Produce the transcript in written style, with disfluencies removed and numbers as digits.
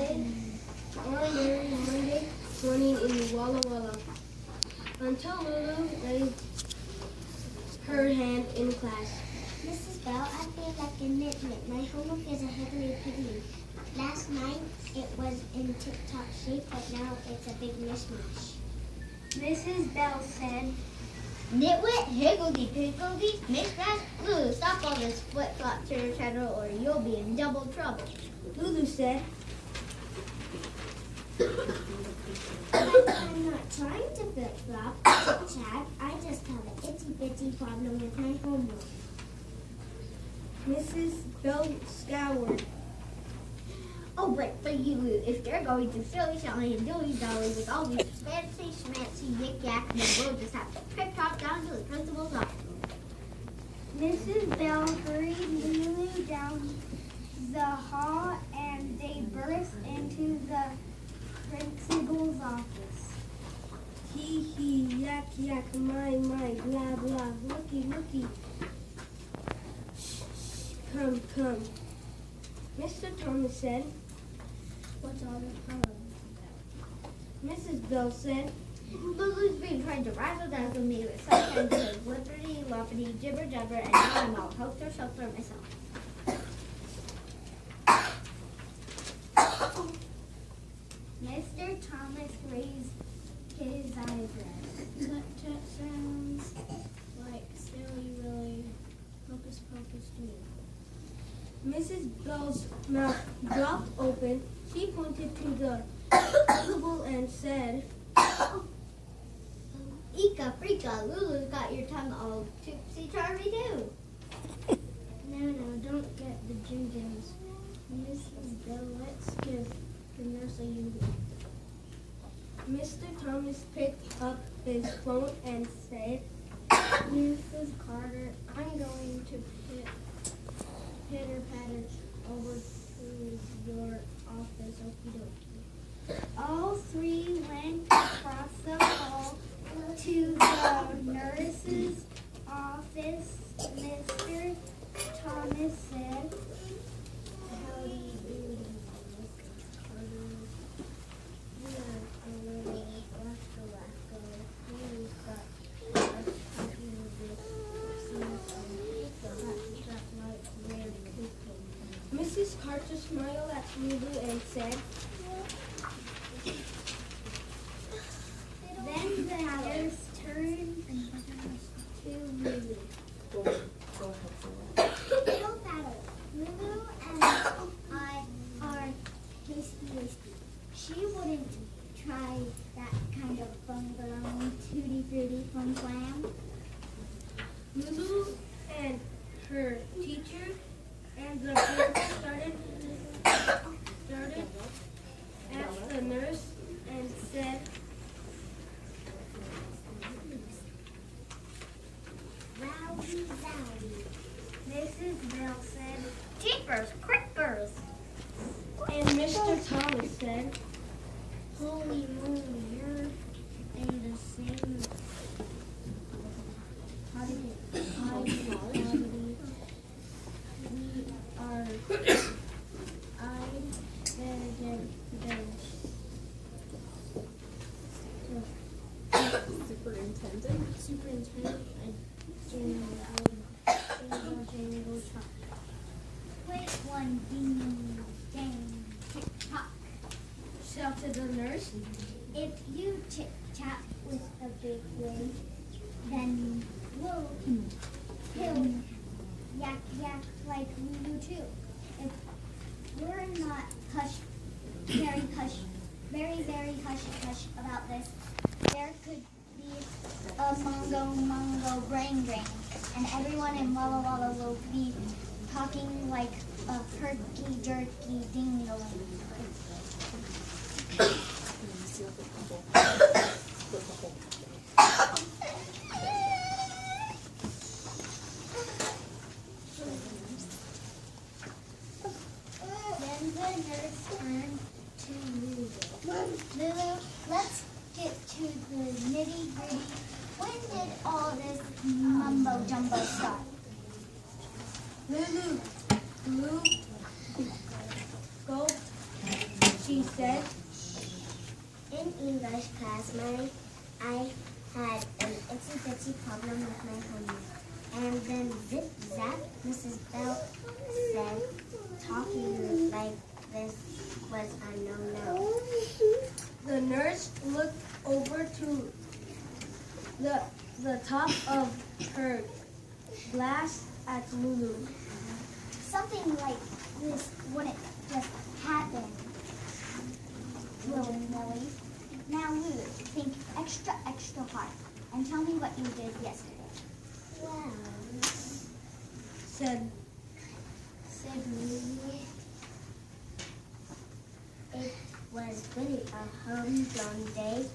Monday morning in Walla Walla until Lulu raised her hand in class. Mrs. Bell, I feel like a nitwit. My homework is a higgly piggly. Last night it was in tip-top shape, but now it's a big mishmash. Mrs. Bell said, Nitwit, higgledy-piggledy, mishmash. Lulu, stop all this flip-flop chitter-chatter or you'll be in double trouble. Lulu said, I'm not trying to flip-flop, Chad. I just have an itty-bitty problem with my homework. Mrs. Bell scoured. Oh, but for you, Lulu, if you're going to silly-sally and dilly-dally with all these fancy-schmancy yik-yak, then we'll just have to trip-top down to the principal's office. Mrs. Bell hurried Lulu down the hall and they burst into the principal's office. Hee, yak, yak, my, blah, blah, looky. Come. Mr. Thomas said. What's all the problem? Mrs. Bell said, Lulu's been trying to razzle-dazzle me with some kind of lippity-loppity jibber-jabber, and now I'm all helter-shelter myself. Mr. Thomas raised his eyebrows. That sounds like silly, really hocus-pocus to me. Mrs. Bell's mouth dropped open. She pointed to the table and said, Ika freaka, Lulu's got your tongue all tipsy-turvy too. No, don't get the jim-jims. Mrs. Bell, let's give the nurse a unit. Mr. Thomas picked up his phone and said, Mrs. Carter, I'm going to pitter-patter over to your office, okie dokie. All three went across the hall to the nurse's office. Mr. Thomas said, Howdy doody, Mrs. Carter. We are a little wacko. Who's got us talking this seems that might wear cooking. Mrs. Carter smiled at Lulu and said, then the nurse turned to Lulu. No matter. Lulu and I are hasty. She wouldn't try that kind of bungalow tutti-frutti flam. Lulu and her teacher and the principal started at the nurse and said, Rowdy. Mrs. Bell said, Jeepers, creepers. and Mr. Thomas said, Holy moly, you're in the same howdy. We are Superintendent, Jangle Chop. quick one, ding, dang, tick, tock. shouted the nurse. If you chit-chat with a big wig, then he'll yak like Lulu too. If we're not very hush about this, there could be a mongo brain drain, and everyone in Walla Walla will be talking like a herky-jerky ding-a-ling. Then the nurse turned to Lulu. Lulu, let's get to the nitty-gritty. When did all this mumbo-jumbo start? Lulu, go. She she said. In English class, I had an itsy bitsy problem with my homework. And then zip zap, Mrs. Bell said, talking like this was a no-no. The nurse looked over to the top of her glass at Lulu. Something like this wouldn't just happen willy-nilly. Now, Lulu, think extra, extra hard and tell me what you did yesterday. Well, Said Sydney, it was really a homegrown day.